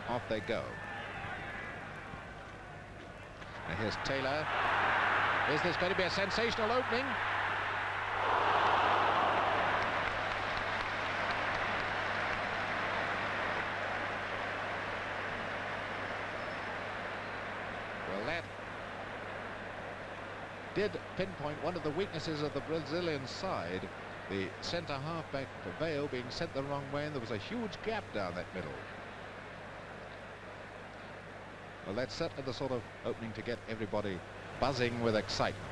off they go. Now here's Taylor. Is this going to be a sensational opening? Well, that did pinpoint one of the weaknesses of the Brazilian side. The centre half-back for Vale being sent the wrong way, and there was a huge gap down that middle. Well, that's certainly the sort of opening to get everybody buzzing with excitement.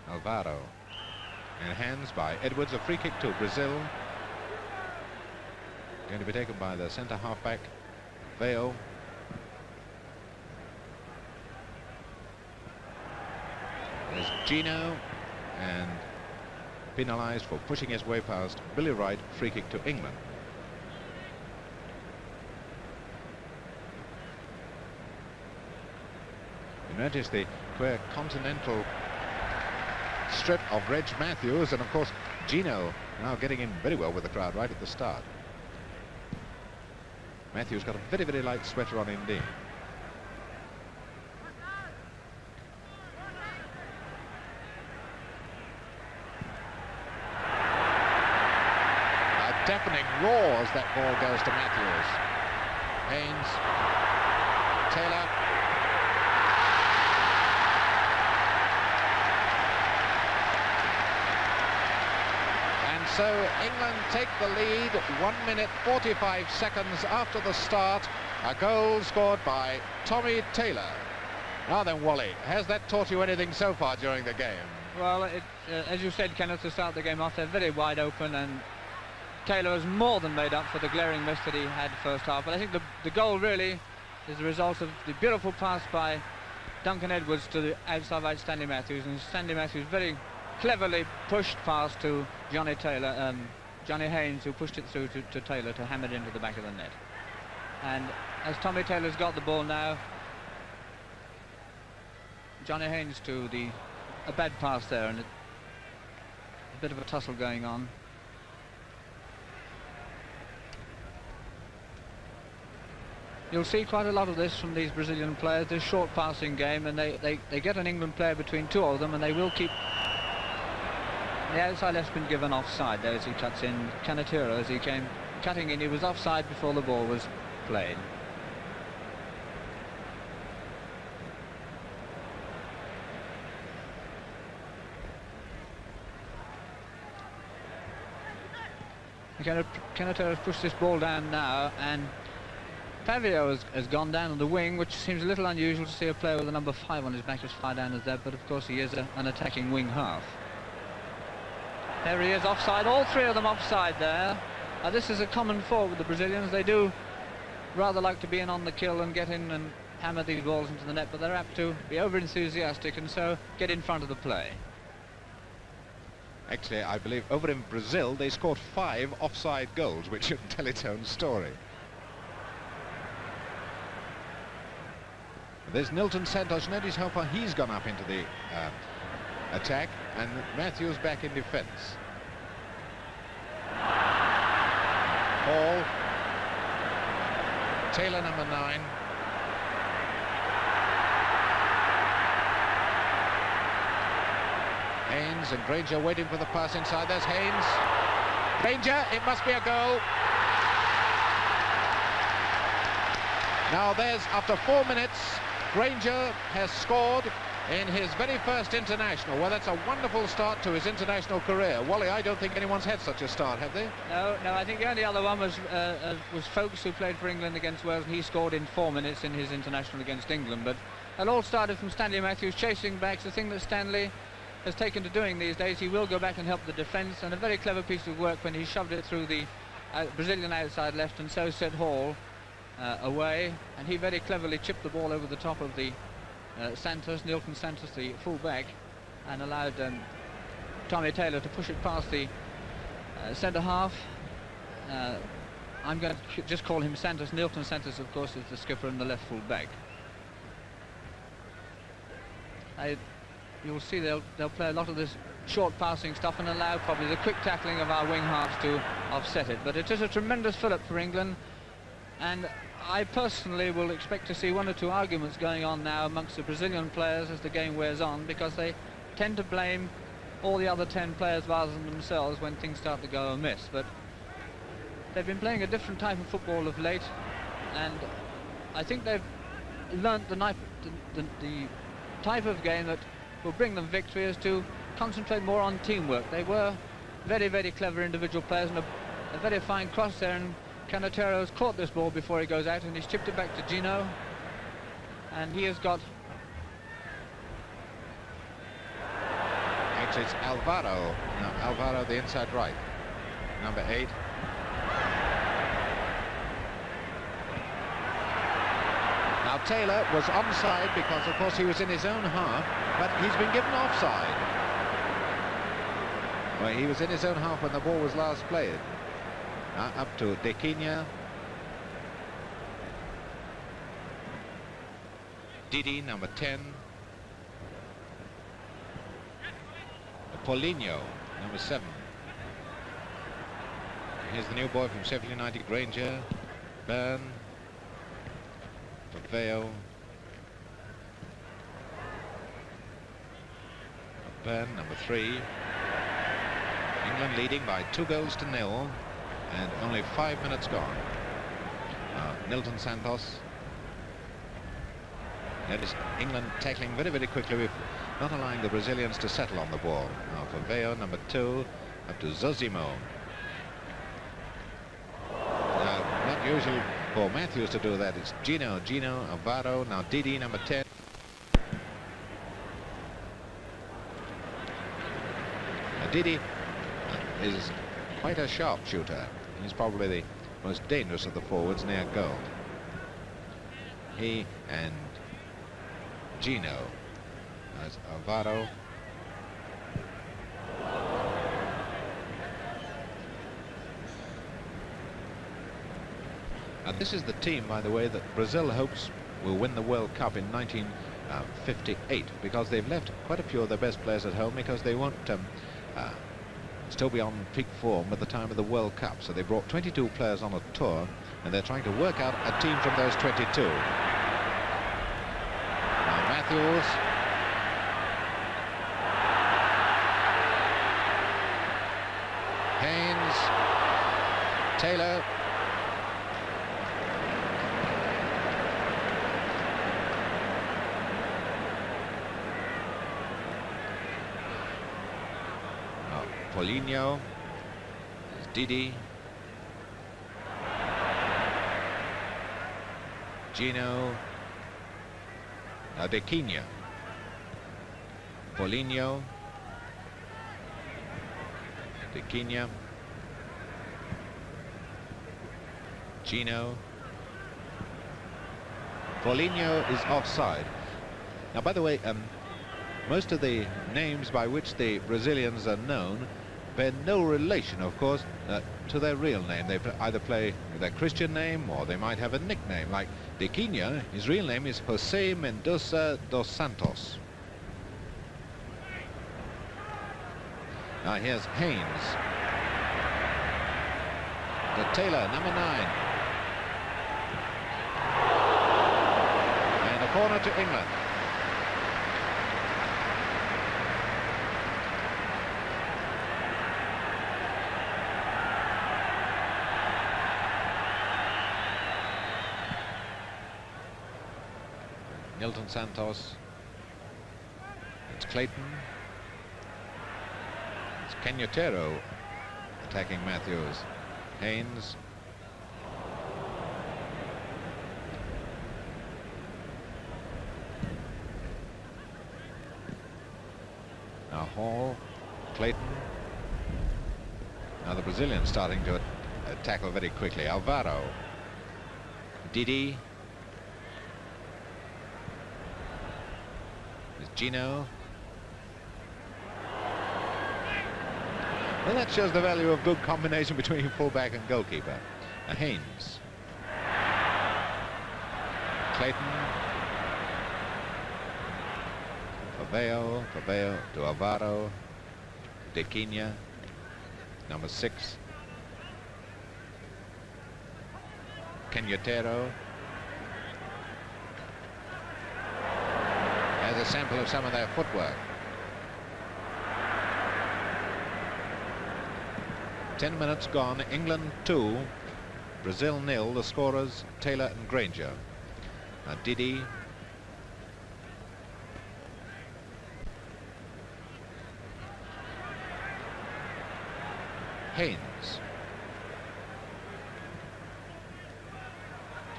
Alvaro in hands by Edwards, a free kick to Brazil. Going to be taken by the centre half-back, Vale. There's Gino, and penalised for pushing his way past Billy Wright, free kick to England. You notice the queer continental strip of Reg Matthews, and of course Gino now getting in very well with the crowd right at the start. Matthews got a very, very light sweater on indeed. Deafening roar as that ball goes to Matthews. Haynes, Taylor. And so England take the lead 1 minute 45 seconds after the start. A goal scored by Tommy Taylor. Now then, Wally, has that taught you anything so far during the game? Well, as you said, Kenneth, to start the game off, they're very wide open, and Taylor has more than made up for the glaring miss that he had first half. But I think the goal really is the result of the beautiful pass by Duncan Edwards to the outside right Stanley Matthews, and Stanley Matthews very cleverly pushed past to Johnny Haynes, who pushed it through to Taylor to hammer it into the back of the net. And as Tommy Taylor's got the ball now, Johnny Haynes to a bad pass there, and a bit of a tussle going on. You'll see quite a lot of this from these Brazilian players, this short passing game, and they get an England player between two of them, and they will keep... The outside left's been given offside there as he cuts in. Canatero, as he came cutting in, he was offside before the ball was played. Canatero has pushed this ball down now, and Pavio has gone down on the wing, which seems a little unusual to see a player with a number 5 on his back as far down as that, but of course he is an attacking wing half. There he is, offside, all three of them offside there. This is a common fault with the Brazilians. They do rather like to be in on the kill and get in and hammer these balls into the net, but they're apt to be over-enthusiastic and so get in front of the play. Actually, I believe over in Brazil they scored 5 offside goals, which should tell its own story. There's Nilton Santos. Notice how far he's gone up into the attack, and Matthews back in defence. Hall, Taylor, number 9. Haynes and Granger waiting for the pass inside. There's Haynes. Granger, it must be a goal. Now there's, after 4 minutes, Granger has scored in his very first international. Well, that's a wonderful start to his international career. Wally, I don't think anyone's had such a start, have they? No, I think the only other one was Folkes, who played for England against Wales, and he scored in 4 minutes in his international against England. But it all started from Stanley Matthews chasing back. The thing that Stanley has taken to doing these days, he will go back and help the defence, and a very clever piece of work when he shoved it through the Brazilian outside left, and so said Hall away, and he very cleverly chipped the ball over the top of the Nilton Santos, the full-back, and allowed Tommy Taylor to push it past the centre-half. I'm going to just call him Santos. Nilton Santos, of course, is the skipper and the left full-back. you'll see they'll play a lot of this short passing stuff and allow probably the quick tackling of our wing halves to offset it. But it is a tremendous fill-up for England, and I personally will expect to see one or two arguments going on now amongst the Brazilian players as the game wears on, because they tend to blame all the other 10 players rather than themselves when things start to go amiss. But they've been playing a different type of football of late, and I think they've learnt the type of game that will bring them victory is to concentrate more on teamwork. They were very, very clever individual players, and a very fine cross there, and Canatero's caught this ball before he goes out, and he's chipped it back to Gino, and he has got... It's Alvaro. No, Alvaro, the inside right, number 8. Now Taylor was onside because, of course, he was in his own half, but he's been given offside. Well, he was in his own half when the ball was last played. Up to De Quina. Didi, number 10. Paulinho, number 7. Here's the new boy from Sheffield United, Granger. Byrne. Paveo. Byrne, number 3. England leading by 2-0, and only 5 minutes gone. Nilton Santos. Notice England tackling very, very quickly, with not allowing the Brazilians to settle on the ball. Now for Veo, number 2, up to Zosimo. Not usual for Matthews to do that. It's Gino, Alvaro, now Didi, number 10. Didi is quite a sharp shooter. He's probably the most dangerous of the forwards near goal. He and Gino. As Alvaro. And this is the team, by the way, that Brazil hopes will win the World Cup in 1958, because they've left quite a few of their best players at home because they won't still be on peak form at the time of the World Cup. So they brought 22 players on a tour, and they're trying to work out a team from those 22. Now Matthews. Haynes. Taylor. Paulinho. There's Didi. Gino. Now De Quina. Paulinho. De Quina. Gino. Paulinho is offside. Now, by the way, most of the names by which the Brazilians are known bear no relation, of course, to their real name. They either play their Christian name, or they might have a nickname. Like De Quina, his real name is José Mendoza dos Santos. Now here's Haynes. To Taylor, number 9. And a corner to England. Nilton Santos. It's Clayton. It's Canateiro attacking Matthews. Haynes. Now Hall. Clayton. Now the Brazilians starting to tackle very quickly. Alvaro. Didi. Gino. Well, that shows the value of good combination between fullback and goalkeeper. Haynes. Clayton. Paveo to Alvaro, De Quina, number 6. Kenyattero. As a sample of some of their footwork. 10 minutes gone. England 2, Brazil 0. The scorers Taylor and Granger. Didi. Haynes.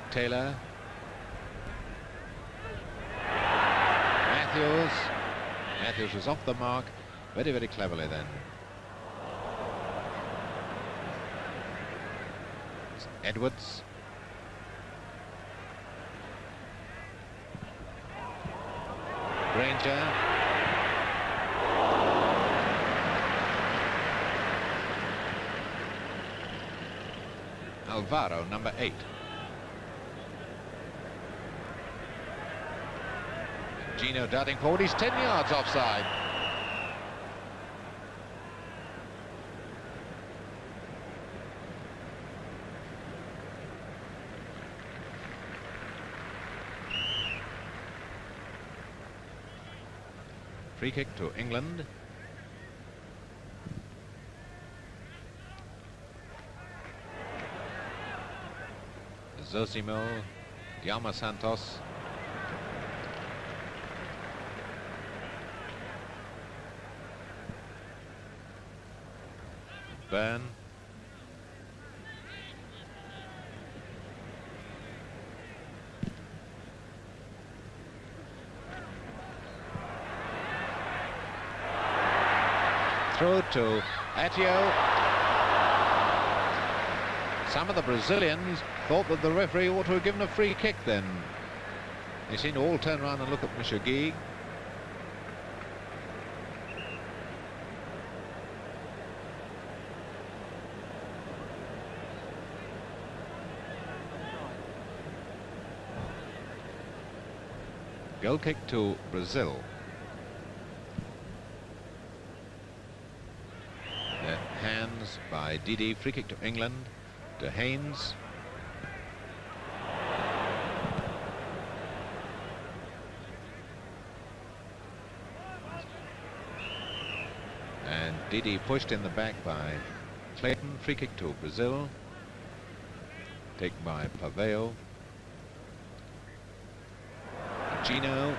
Taylor. Matthews was off the mark very, very cleverly then. It's Edwards. Granger. Alvaro, number 8. Gino darting forward, he's 10 yards offside. Free kick to England. Zosimo, Dialma Santos. Byrne. Throw to Atio. Some of the Brazilians thought that the referee ought to have given a free kick then. They seem to all turn around and look at Monsieur Guy. Goal kick to Brazil. The hands by Didi. Free kick to England. To Haynes. And Didi pushed in the back by Clayton. Free kick to Brazil. Taken by Paveo. Gino,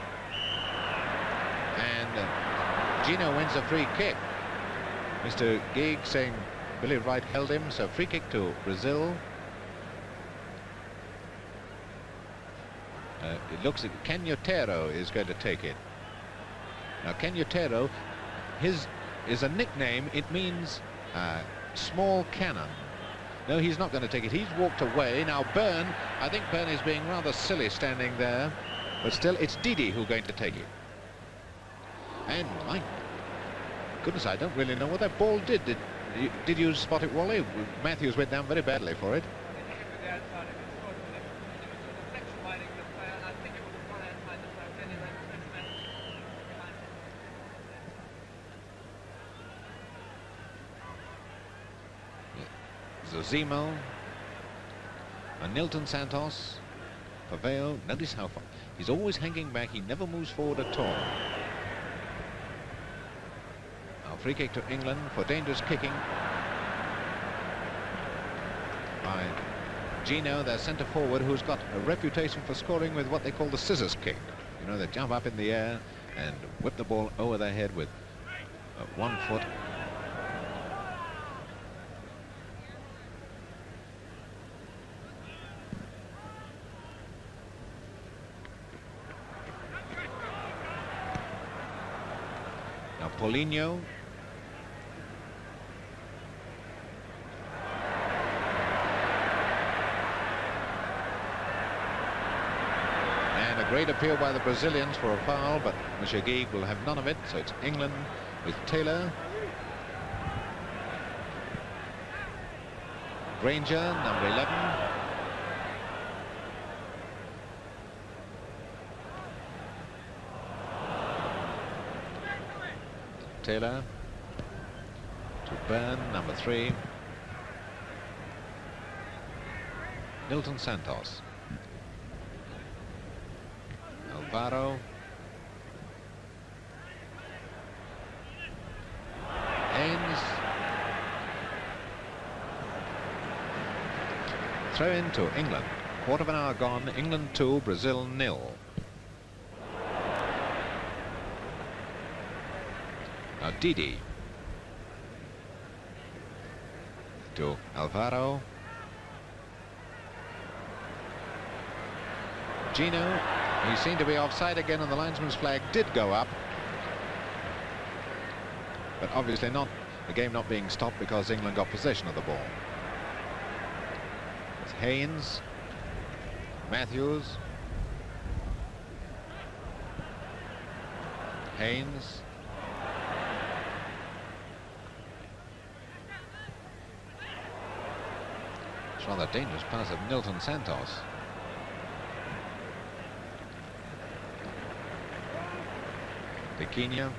and Gino wins a free kick. Mr. Gig saying Billy Wright held him, so free kick to Brazil. It looks like Kenyattero is going to take it. Now Kenyattero, his is a nickname. It means small cannon. No, he's not going to take it. He's walked away. Now Byrne, I think Byrne is being rather silly standing there. But still, it's Didi who's going to take it. And my goodness, I don't really know what that ball did. Did you spot it, Wally? Matthews went down very badly for it. Zosimo. And Nilton Santos. Paveo. Notice how far. He's always hanging back. He never moves forward at all. Now free kick to England for dangerous kicking by Gino, their centre forward, who's got a reputation for scoring with what they call the scissors kick. You know, they jump up in the air and whip the ball over their head with 1 foot. Paulinho. And a great appeal by the Brazilians for a foul, but Monsieur Guy will have none of it, so it's England with Taylor. Granger, number 11. Taylor to Byrne, number 3. Nilton Santos. Alvaro. Haynes. Throw in to England. Quarter of an hour gone. England 2, Brazil 0. Now Didi to Alvaro. Gino. He seemed to be offside again, and the linesman's flag did go up. But obviously not, the game not being stopped because England got possession of the ball. It's Haynes, Matthews, Haynes, it's rather dangerous pass of Nilton Santos. Pequinha,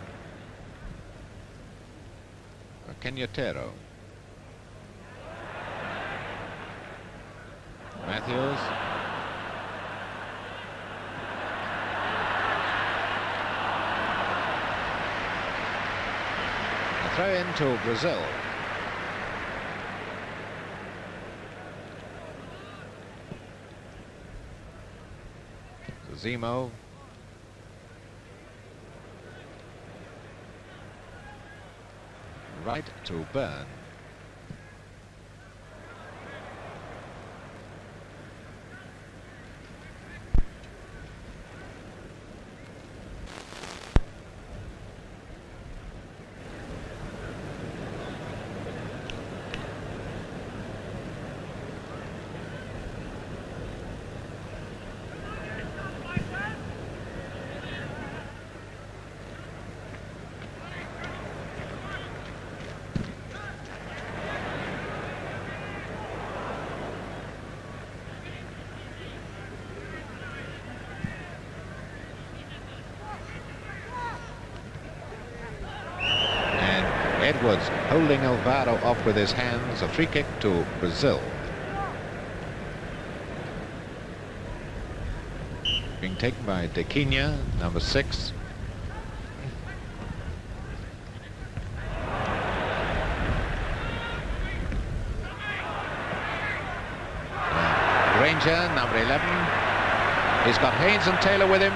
Kenyattero, Matthews, a throw into Brazil. Zemo. Right to Byrne. Edwards holding Alvaro off with his hands. A free kick to Brazil. Being taken by Pequinha, number 6. Granger, number 11. He's got Haynes and Taylor with him.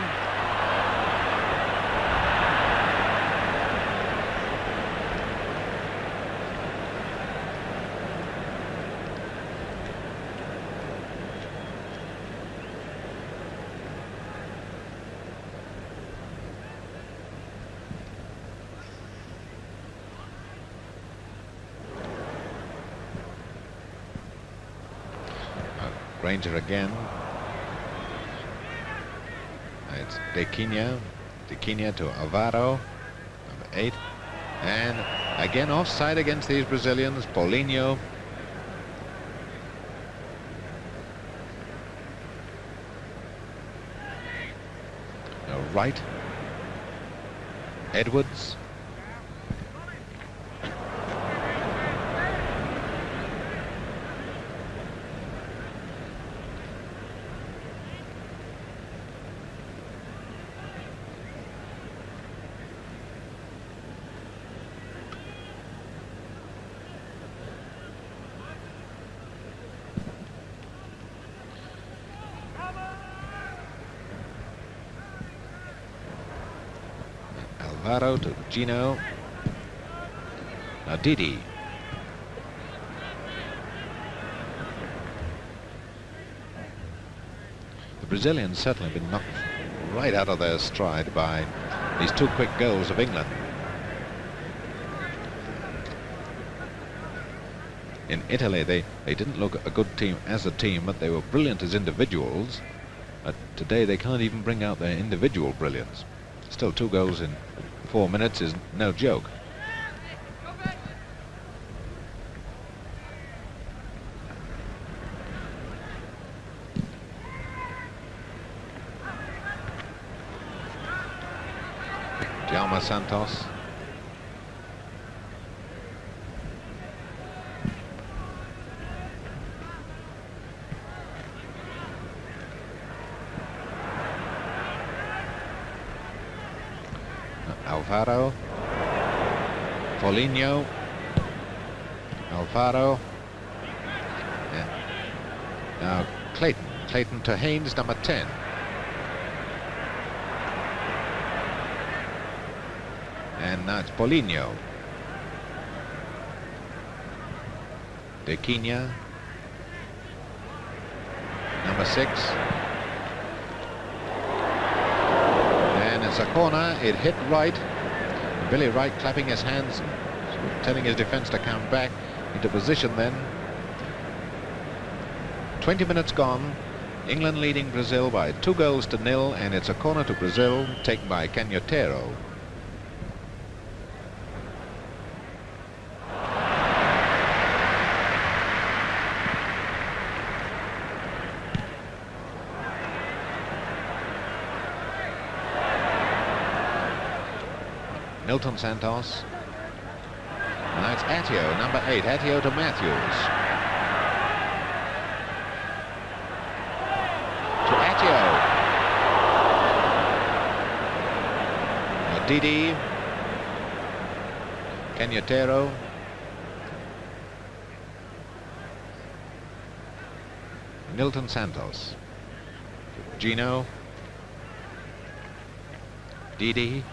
Granger again. It's Pequinha to Alvaro, number 8, and again offside against these Brazilians. Paulinho. No, right. Edwards. Alvaro to Gino. Now Didi. The Brazilians certainly have been knocked right out of their stride by these 2 quick goals of England. In Italy, they didn't look a good team as a team, but they were brilliant as individuals. But today they can't even bring out their individual brilliance. Still 2 goals in 4 minutes is no joke. Santos. Alfaro. Paulinho. Alfaro. Yeah. Now Clayton. Clayton to Haynes, number 10. And now it's Paulinho. De Quina, number 6. And it's a corner. It hit Wright. Billy Wright clapping his hands, telling his defence to come back into position then. 20 minutes gone. England leading Brazil by 2-0, and it's a corner to Brazil taken by Canhotero. Milton Santos. And now it's Attio, number 8. Attio to Matthews. To Attio. Now Didi. Canhotero. Milton Santos. Gino. Didi.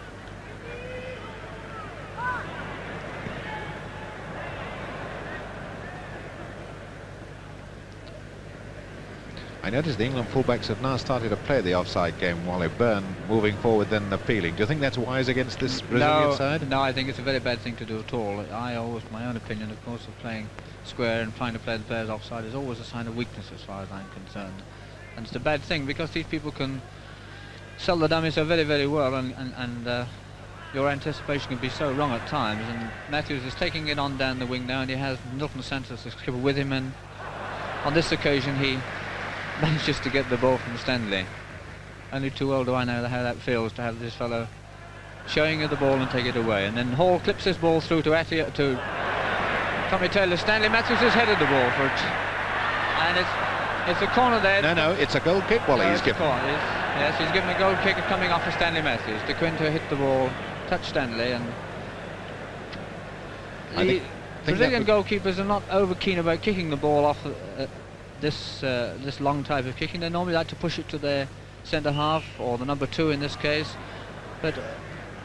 I noticed the England fullbacks have now started to play the offside game, Wally. Byrne moving forward, then appealing. Do you think that's wise against this Brazilian side? No, I think it's a very bad thing to do at all. My own opinion, of course, of playing square and trying to play the players offside is always a sign of weakness as far as I'm concerned. And it's a bad thing because these people can sell the dummy so very, very well, and your anticipation can be so wrong at times. And Matthews is taking it on down the wing now, and he has Milton Santos, the skipper, with him, and on this occasion he manages to get the ball from Stanley. Only too well do I know how that feels, to have this fellow showing you the ball and take it away. And then Hall clips this ball through to Tommy Taylor. Stanley Matthews has headed the ball for it, and it's a corner there. No, it's a goal kick. Well, he's given. Yes, he's given a goal kick coming off of Stanley Matthews. De Quinto hit the ball, touched Stanley, and the Brazilian goalkeepers are not over keen about kicking the ball off this long type of kicking. They normally like to push it to their centre half, or the number 2 in this case, but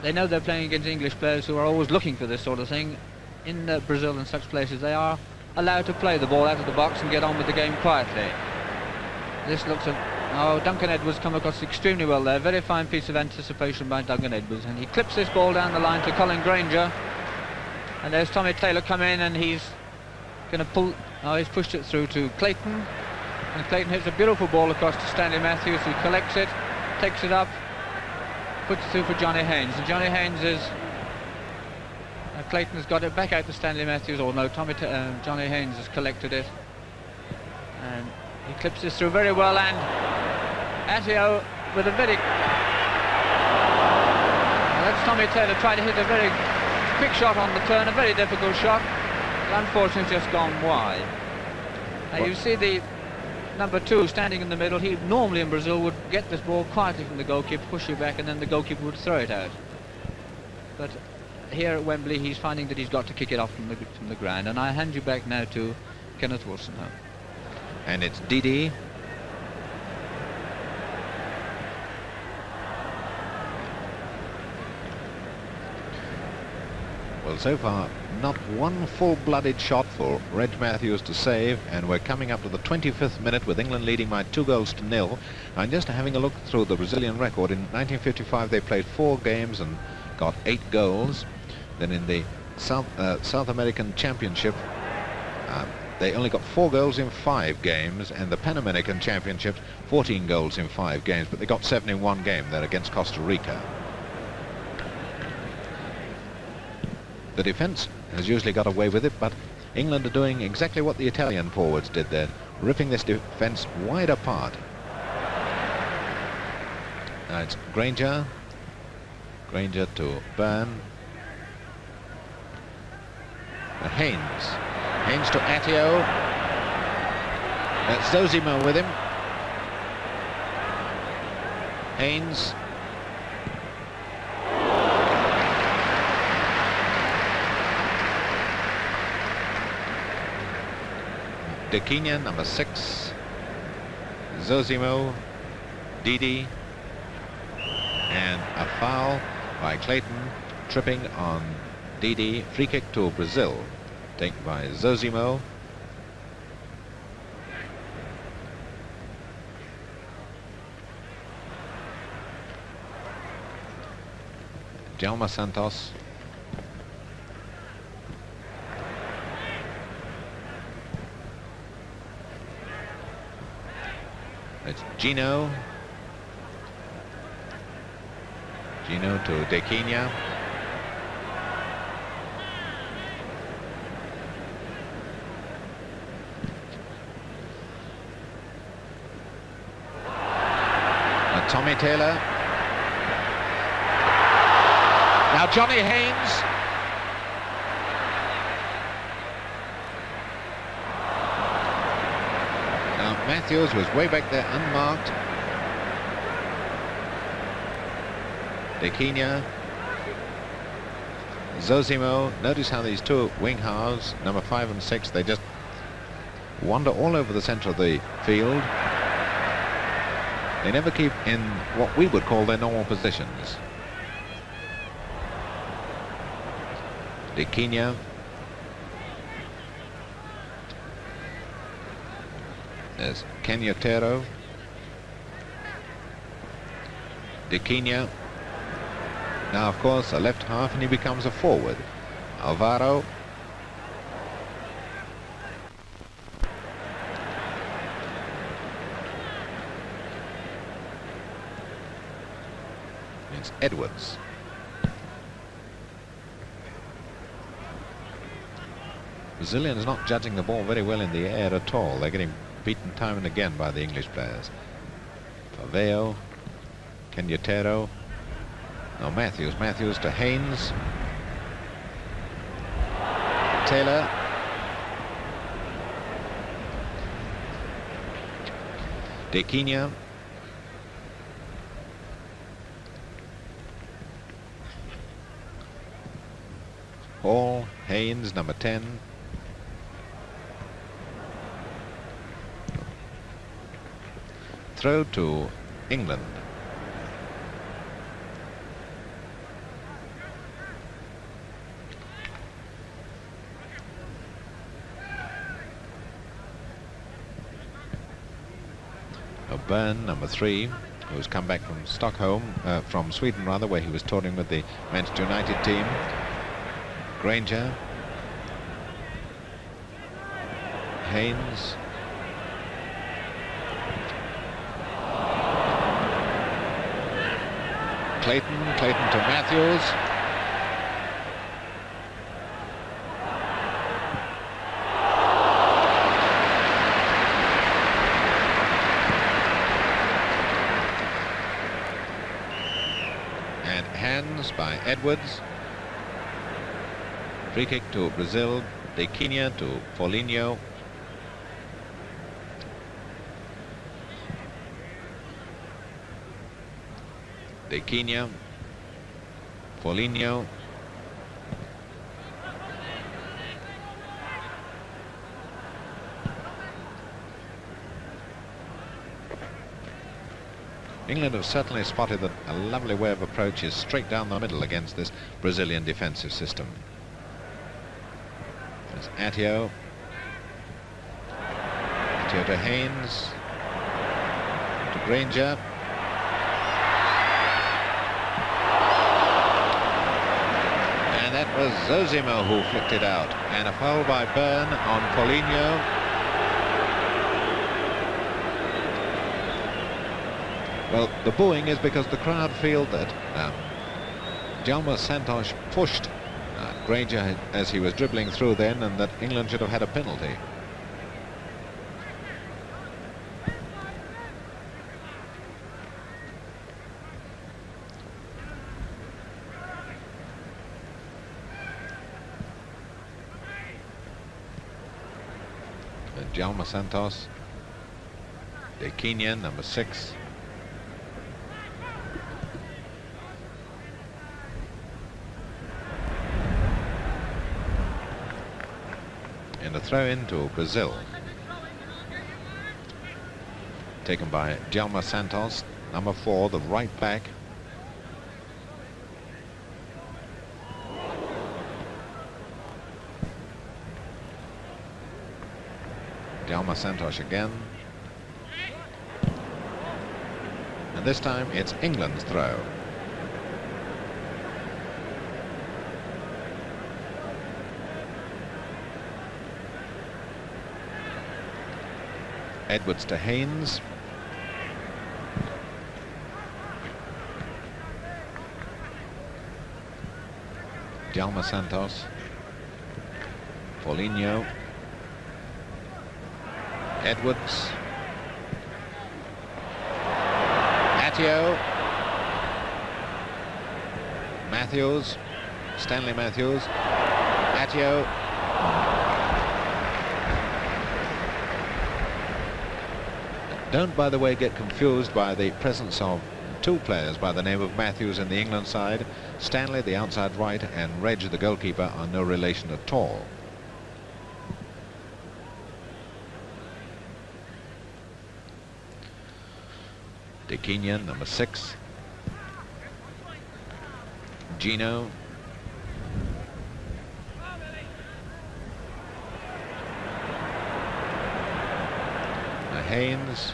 they know they're playing against English players who are always looking for this sort of thing. In Brazil and such places, they are allowed to play the ball out of the box and get on with the game quietly. This looks Duncan Edwards come across extremely well there. Very fine piece of anticipation by Duncan Edwards, and he clips this ball down the line to Colin Granger, and there's Tommy Taylor come in, and he's going to pull. He's pushed it through to Clayton, and Clayton hits a beautiful ball across to Stanley Matthews, who collects it, takes it up, puts it through for Johnny Haynes. And Johnny Haynes is... Clayton has got it back out to Stanley Matthews, or no, Johnny Haynes has collected it. And he clips this through very well, and Attio with a very... that's Tommy Taylor trying to hit a very quick shot on the turn, a very difficult shot. Unfortunately just gone wide. Now you see the number 2 standing in the middle. He normally in Brazil would get this ball quietly from the goalkeeper, push it back, and then the goalkeeper would throw it out. But here at Wembley he's finding that he's got to kick it off from the ground. And I hand you back now to Kenneth Wilson. And it's Didi. Well, so far not one full-blooded shot for Reg Matthews to save, and we're coming up to the 25th minute with England leading by 2-0. I'm just having a look through the Brazilian record. In 1955 they played 4 games and got 8 goals. Then in the South American Championship they only got 4 goals in 5 games, and the Pan American Championship 14 goals in 5 games, but they got 7 in 1 game there against Costa Rica. The defence has usually got away with it, but England are doing exactly what the Italian forwards did there, ripping this defence wide apart. Now it's Granger to Byrne. Haynes to Attio. That's Zozima with him. Haynes. De Quina, number 6. Zosimo, Didi, and a foul by Clayton, tripping on Didi. Free kick to Brazil, taken by Zosimo. Djalma Santos. It's Gino. Gino to De Quina. Tommy Taylor. Now Johnny Haynes. Now Matthews was way back there, unmarked. De Quina. Zosimo. Notice how these two wing halves, number 5 and 6, they just wander all over the centre of the field. They never keep in what we would call their normal positions. De Quina. There's Canyotero. De Quina. Now, of course, a left half, and he becomes a forward. Alvaro. It's Edwards. Brazilians not judging the ball very well in the air at all. They're getting beaten time and again by the English players. Paveo, Canyotero. Now Matthews to Haynes. Taylor. De Quina. Hall, Haynes, number 10. Throw to England. Byrne, number 3, who's come back from Stockholm, from Sweden rather, where he was touring with the Manchester United team. Granger. Haynes. Clayton to Matthews. And hands by Edwards. Free kick to Brazil. De Quina to Paulinho. De Quina. Paulinho. England have certainly spotted that a lovely way of approach is straight down the middle against this Brazilian defensive system. There's Attio. Attio to Haynes. To Granger. And that was Zosimo who flicked it out. And a foul by Byrne on Paulinho. Well, the booing is because the crowd feel that Djalma Santos pushed Granger as he was dribbling through then, and that England should have had a penalty. Djalma Santos. De Quina, number 6. And a throw in to Brazil. taken by Djalma Santos, number 4, the right back. Djalma Santos again. And this time it's England's throw. Edwards to Haynes. Djalma Santos. Paulinho. Edwards. Matteo. Matthews. Stanley Matthews. Matteo. Don't, by the way, get confused by the presence of two players by the name of Matthews in the England side. Stanley, the outside right, and Reg, the goalkeeper, are no relation at all. De Kenyan, number 6. Gino. Haynes.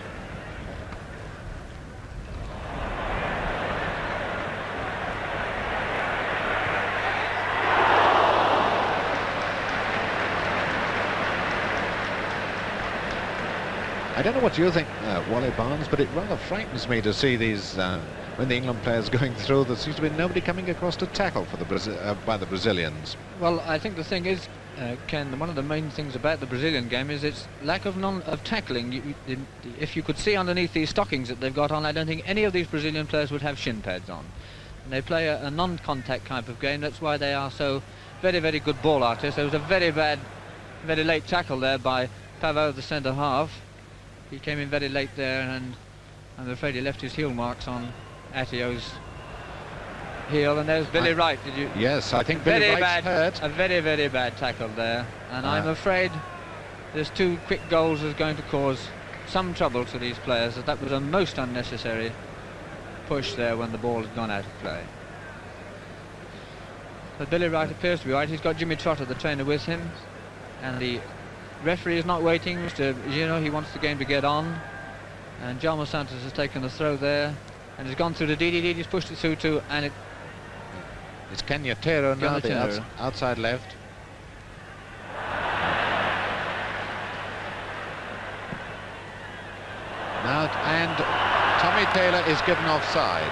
I don't know what you think, Wally Barnes, but it rather frightens me to see these, when the England players going through, there seems to be nobody coming across to tackle for the by the Brazilians. Well, I think the thing is, Ken, one of the main things about the Brazilian game is its lack of tackling. If you could see underneath these stockings that they've got on, I don't think any of these Brazilian players would have shin pads on. And they play a non-contact type of game. That's why they are so very, very good ball artists. There was a very late tackle there by Pavão, the centre half. He came in very late there, and I'm afraid he left his heel marks on Atio's heel. And there's Billy Wright. Did you? Yes, I think Billy Wright's hurt. A very, very bad tackle there, and I'm afraid there's 2 quick goals is going to cause some trouble to these players. That was a most unnecessary push there when the ball had gone out of play. But Billy Wright appears to be right. He's got Jimmy Trotter, the trainer, with him, and the referee is not waiting. Mr. Gino, he wants the game to get on, and Djalma Santos has taken the throw there and has gone through to Didi. He's pushed it through to, and it's Cagnatero now, the outside left. Now, and Tommy Taylor is given offside.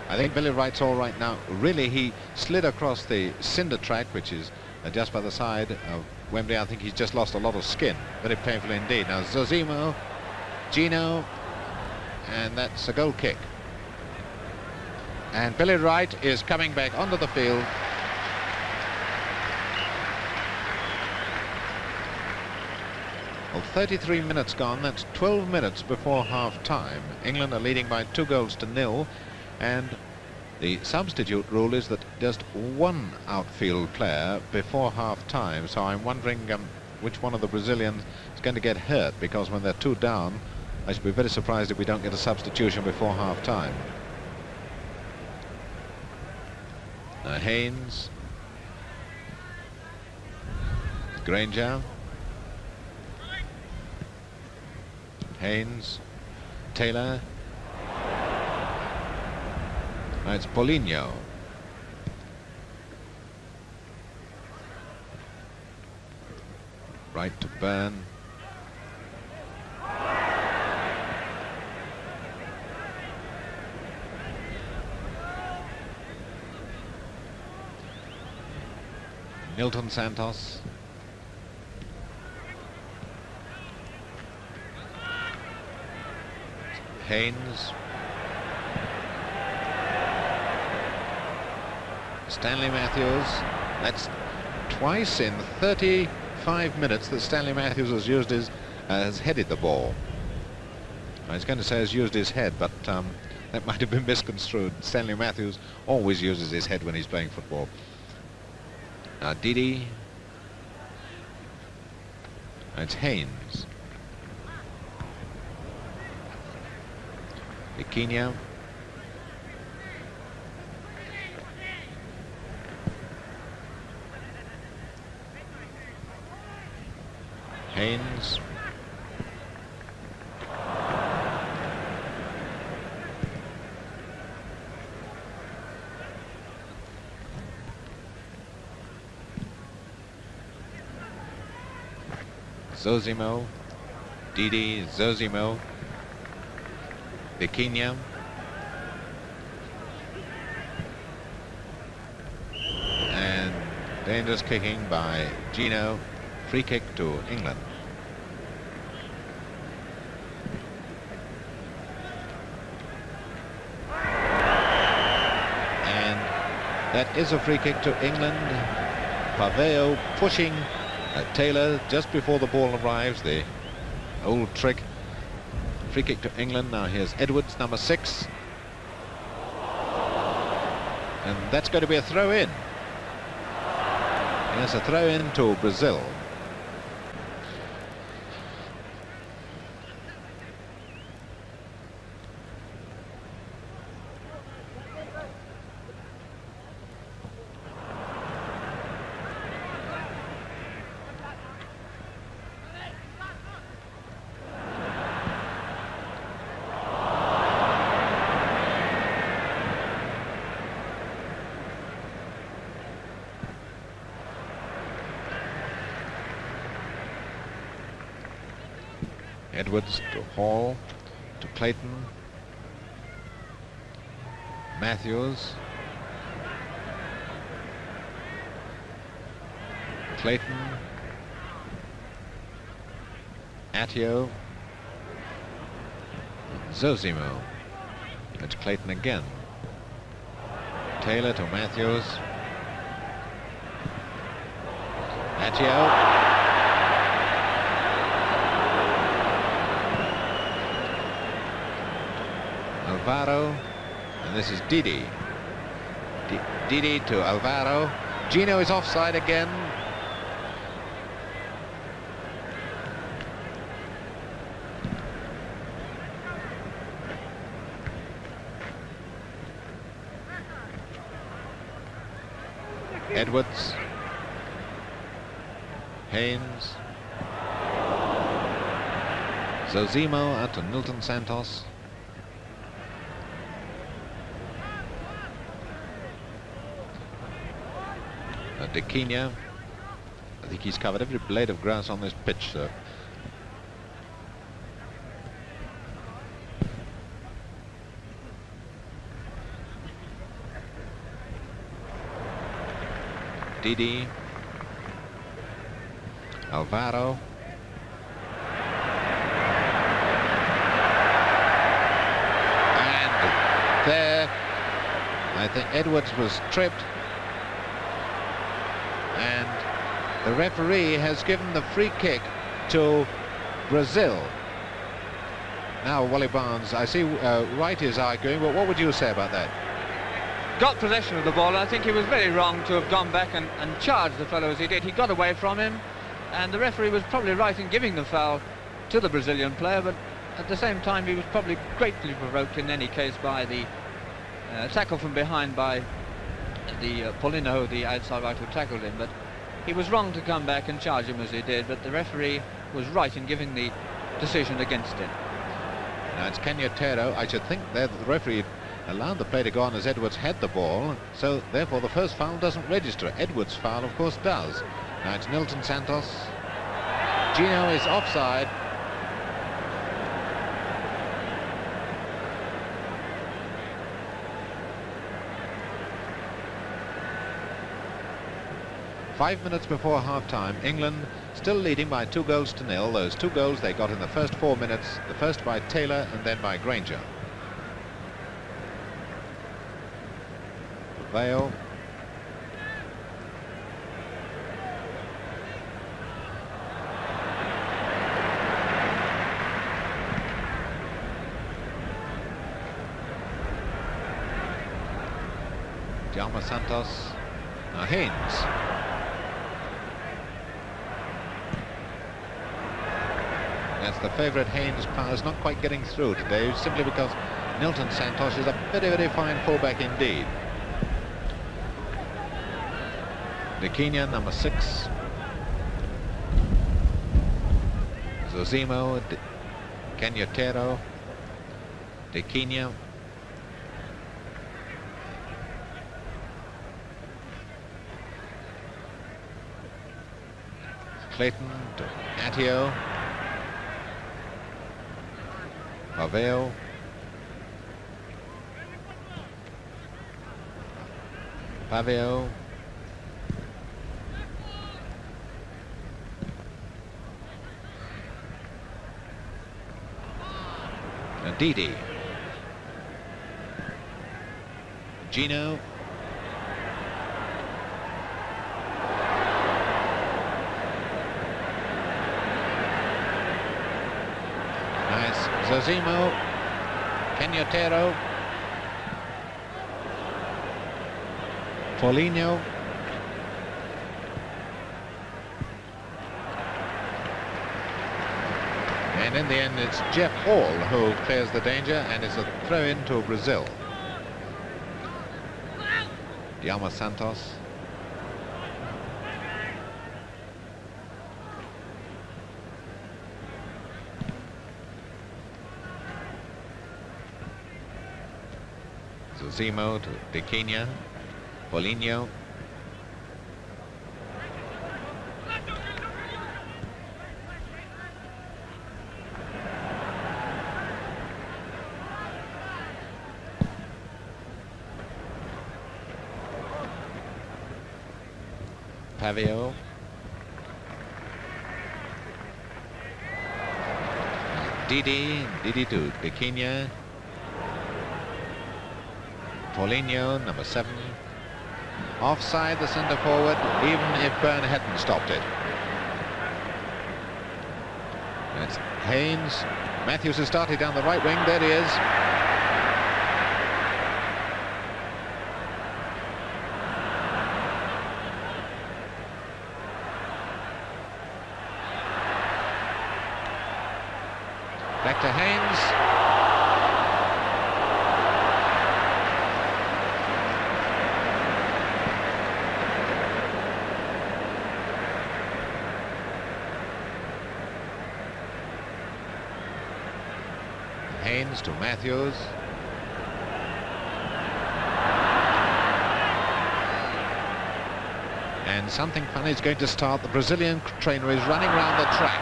I think Billy Wright's all right now. Really, he slid across the cinder track, which is just by the side of Wembley. I think he's just lost a lot of skin. Very painful indeed. Now, Zozimo, Gino, and that's a goal kick. And Billy Wright is coming back onto the field. Well, 33 minutes gone. That's 12 minutes before half-time. England are leading by 2-0, and the substitute rule is that just 1 outfield player before half-time. So I'm wondering which one of the Brazilians is going to get hurt, because when they're 2 down, I should be very surprised if we don't get a substitution before half-time. Haynes, Granger, Haynes, Taylor. Now it's Paulinho. Right to Byrne. Milton Santos. Haynes. Stanley Matthews. That's twice in 35 minutes that Stanley Matthews has headed the ball. I was going to say has used his head, but that might have been misconstrued. Stanley Matthews always uses his head when he's playing football. Now Didi, It's Haynes. Kenya. Haynes. Zosimo. Didi Zosimo. Kenya. And dangerous kicking by Gino. Free kick to England. And that is a free kick to England. Paveo pushing Taylor just before the ball arrives. The old trick. Free kick to England. Now here's Edwards, number 6. And that's going to be a throw-in. Yes, a throw-in to Brazil. Edwards to Hall, to Clayton, Matthews, Clayton, Attio, Zosimo. It's Clayton again. Taylor to Matthews. Attio. Alvaro, and this is Didi. Didi to Alvaro. Gino is offside again. Edwards. Haynes. Zosimo out to Nilton Santos. Kenya. I think he's covered every blade of grass on this pitch, sir. Didi. Alvaro. And there, I think Edwards was tripped. And the referee has given the free kick to Brazil. Now, Wally Barnes, I see Wright is arguing, but what would you say about that? Got possession of the ball. I think he was very wrong to have gone back and charged the fellow as he did. He got away from him, and the referee was probably right in giving the foul to the Brazilian player, but at the same time he was probably greatly provoked in any case by the tackle from behind by the Paulino, the outside right who tackled him. But he was wrong to come back and charge him as he did, but the referee was right in giving the decision against him. Now it's Canyotero. I should think that the referee allowed the play to go on as Edwards had the ball, so therefore the first foul doesn't register. Edwards' foul of course does. Now it's Nilton Santos. Gino is offside. Five minutes before half-time, England still leading by 2-0. Those 2 goals they got in the first 4 minutes, the first by Taylor and then by Granger. Vale. Jalma Santos. Now Haynes. That's the favourite. Haynes Powers not quite getting through today, simply because Nilton Santos is a very, very fine fullback indeed. De Kenya, number 6. Zozimo, Canyotero, De Kenya. Clayton to Attio. Paveo. Paveo. Didi. Gino. Nice. Zozimo. Canyotero. Paulinho. And in the end, it's Jeff Hall who clears the danger, and it's a throw-in to Brazil. Dialma Santos. Zozimo to De Kenya. Paulinho. Paveo. Didi to De Kenya. Paulinho, number 7. Offside, the centre forward, even if Byrne hadn't stopped it. And it's Haynes. Matthews has started down the right wing. There he is. Back to Haynes. Haynes to Matthews. And something funny is going to start. The Brazilian trainer is running around the track.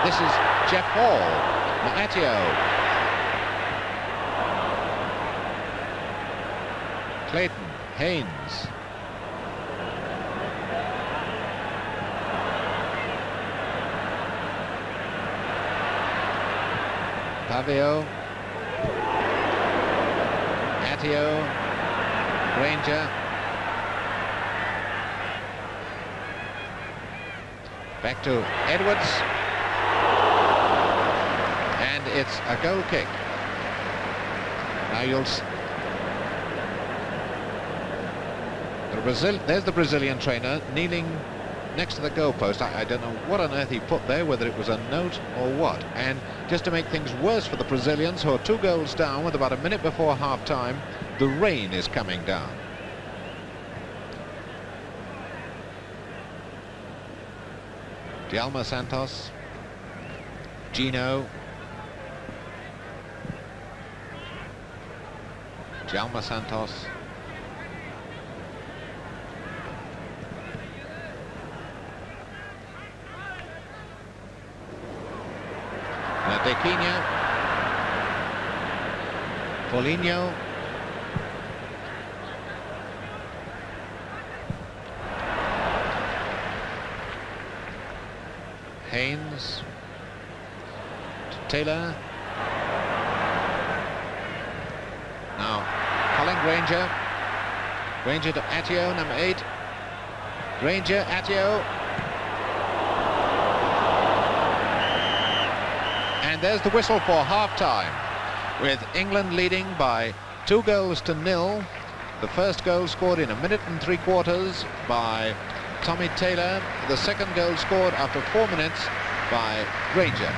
This is Jeff Hall. Attio. Clayton. Haynes. Paveo. Attio. Granger. Back to Edwards. And it's a goal kick. Now there's the Brazilian trainer kneeling next to the goalpost. I don't know what on earth he put there, whether it was a note or what. And just to make things worse for the Brazilians, who are 2 goals down with about a minute before half-time, the rain is coming down. Dialma Santos. Gino. Dialma Santos. De Kenya. Paulinho. Haynes. To Taylor. Now, Colin Granger. Granger to Attio, number 8. Granger, Attio. And there's the whistle for half-time, with England leading by 2 goals to 0 The first goal scored in 1 minute and 3/4 by Tommy Taylor. The second goal scored after 4 minutes by Granger.